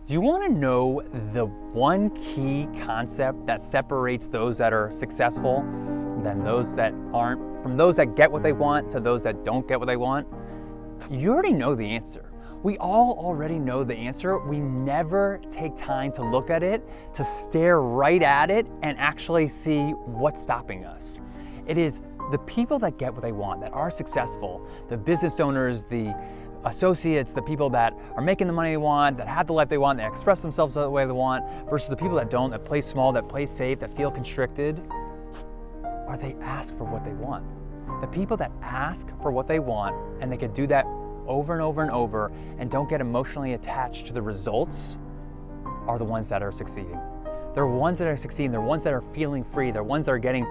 Do you want to know the one key concept that separates those that are successful than those that aren't, from those that get what they want to those that don't get what they want? You already know the answer. We all already know the answer. We never take time to look at it, to stare right at it and actually see what's stopping us. It is the people that get what they want, that are successful, the business owners, the associates, the people that are making the money they want, that have the life they want, that express themselves the way they want, versus the people that don't, that play small, that play safe, that feel constricted, or they ask for what they want. The people that ask for what they want and they can do that over and over and over and don't get emotionally attached to the results are the ones that are succeeding. They're ones that are succeeding, they're ones that are feeling free, they're ones that are getting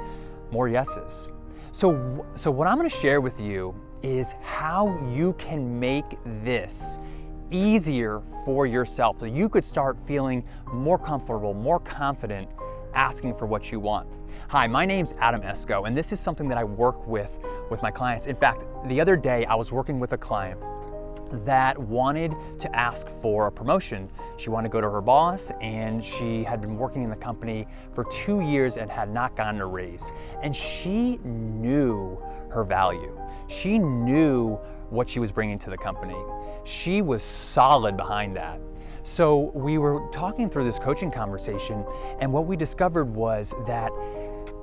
more yeses. So what I'm going to share with you is how you can make this easier for yourself so you could start feeling more comfortable, more confident asking for what you want. Hi, my name's Adam Esco, and this is something that I work with my clients. In fact, the other day I was working with a client that wanted to ask for a promotion. She wanted to go to her boss, and she had been working in the company for 2 years and had not gotten a raise. And she knew her value. She knew what she was bringing to the company. She was solid behind that. So we were talking through this coaching conversation, and what we discovered was that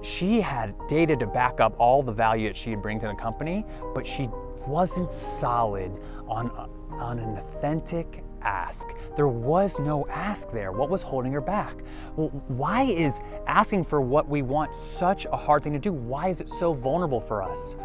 she had data to back up all the value that she would bring to the company, but she wasn't solid on an authentic ask. There was no ask there. What was holding her back? Well, why is asking for what we want such a hard thing to do? Why is it so vulnerable for us?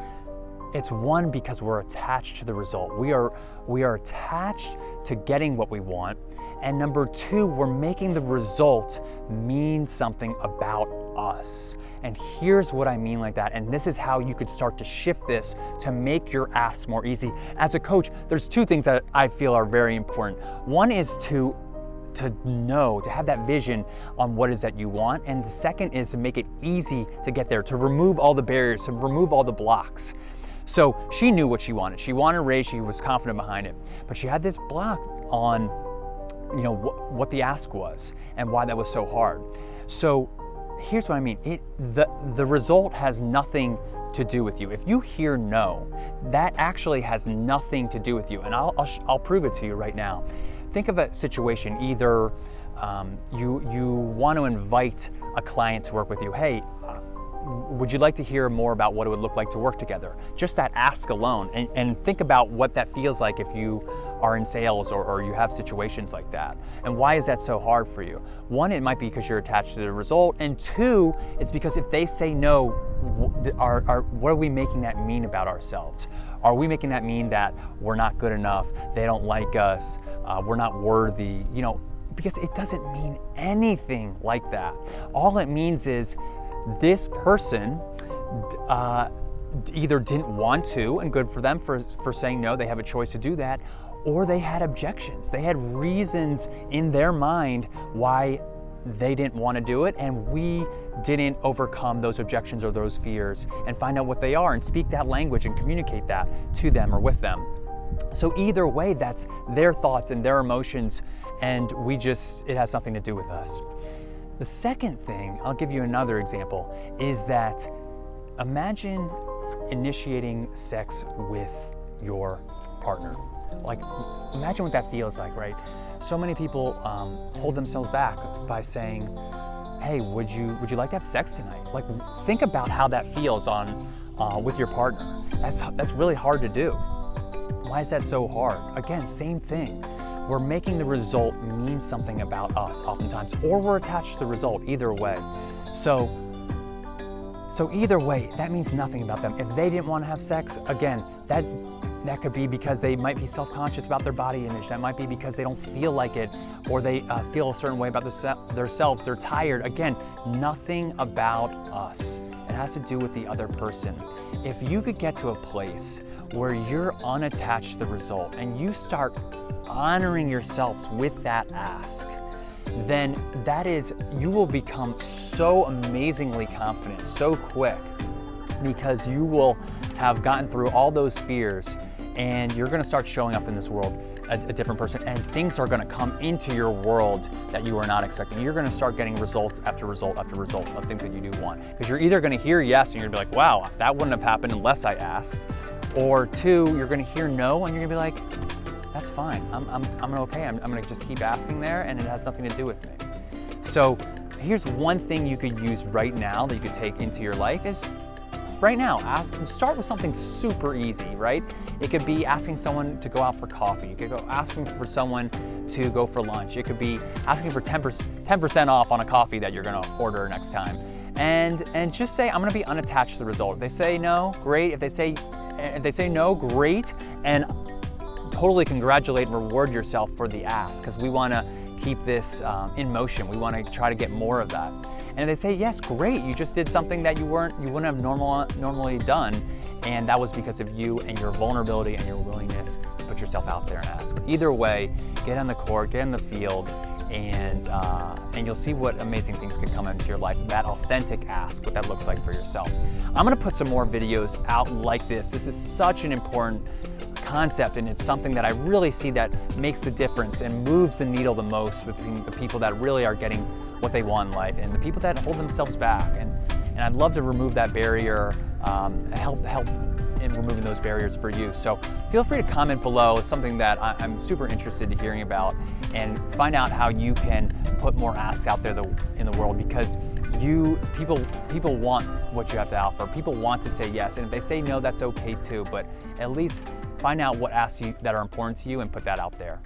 It's one, because we're attached to the result. We are attached to getting what we want. And number two, we're making the result mean something about us. And here's what I mean like that. And this is how you could start to shift this to make your asks more easy. As a coach, there's two things that I feel are very important. One is to know, to have that vision on what it is that you want. And the second is to make it easy to get there, to remove all the barriers, to remove all the blocks. So she knew what she wanted. She wanted a raise, she was confident behind it. But she had this block on, what the ask was and why that was so hard. So here's what I mean. The result has nothing to do with you. If you hear no, that actually has nothing to do with you. And I'll prove it to you right now. Think of a situation, either you want to invite a client to work with you. Hey, would you like to hear more about what it would look like to work together? Just that ask alone, and think about what that feels like if you are in sales or you have situations like that. And why is that so hard for you? One, it might be because you're attached to the result, and two, it's because if they say no, what are we making that mean about ourselves? Are we making that mean that we're not good enough, they don't like us, we're not worthy? Because it doesn't mean anything like that. All it means is this person either didn't want to, and good for them for saying no, they have a choice to do that, or they had objections. They had reasons in their mind why they didn't want to do it, and we didn't overcome those objections or those fears and find out what they are and speak that language and communicate that to them or with them. So either way, that's their thoughts and their emotions, and it has nothing to do with us. The second thing, I'll give you another example, is that imagine initiating sex with your partner. Like, imagine what that feels like, right? So many people hold themselves back by saying, hey, would you like to have sex tonight? Like, think about how that feels with your partner. That's really hard to do. Why is that so hard? Again, same thing. We're making the result mean something about us oftentimes, or we're attached to the result, either way. So either way, that means nothing about them. If they didn't want to have sex, again, that could be because they might be self-conscious about their body image. That might be because they don't feel like it, or they feel a certain way about themselves. They're tired. Again, nothing about us. It has to do with the other person. If you could get to a place where you're unattached to the result and you start honoring yourselves with that ask, then you will become so amazingly confident so quick, because you will have gotten through all those fears and you're going to start showing up in this world a different person, and things are going to come into your world that you are not expecting. You're going to start getting result after result after result of things that you do want, because you're either going to hear yes and you're going to be like, wow, that wouldn't have happened unless I asked, or two, you're going to hear no and you're going to be like, that's fine, I'm okay, I'm going to just keep asking there, and it has nothing to do with me. So here's one thing you could use right now that you could take into your life is, right now, start with something super easy, right? It could be asking someone to go out for coffee. You could go asking for someone to go for lunch. It could be asking for 10% off on a coffee that you're gonna order next time. And just say, I'm gonna be unattached to the result. If they say no, great. If they say no, great. And totally congratulate and reward yourself for the ask, because we wanna keep this in motion. We wanna try to get more of that. And they say, yes, great, you just did something that you wouldn't have normally done, and that was because of you and your vulnerability and your willingness to put yourself out there and ask. Either way, get on the court, get in the field, and you'll see what amazing things can come into your life. That authentic ask, what that looks like for yourself. I'm gonna put some more videos out like this. This is such an important concept, and it's something that I really see that makes the difference and moves the needle the most between the people that really are getting what they want in life and the people that hold themselves back. And I'd love to remove that barrier, help in removing those barriers for you. So feel free to comment below. It's something that I'm super interested in hearing about, and find out how you can put more asks out there in the world, because people want what you have to offer. People want to say yes, and if they say no, that's okay too, but at least find out what asks that are important to you and put that out there.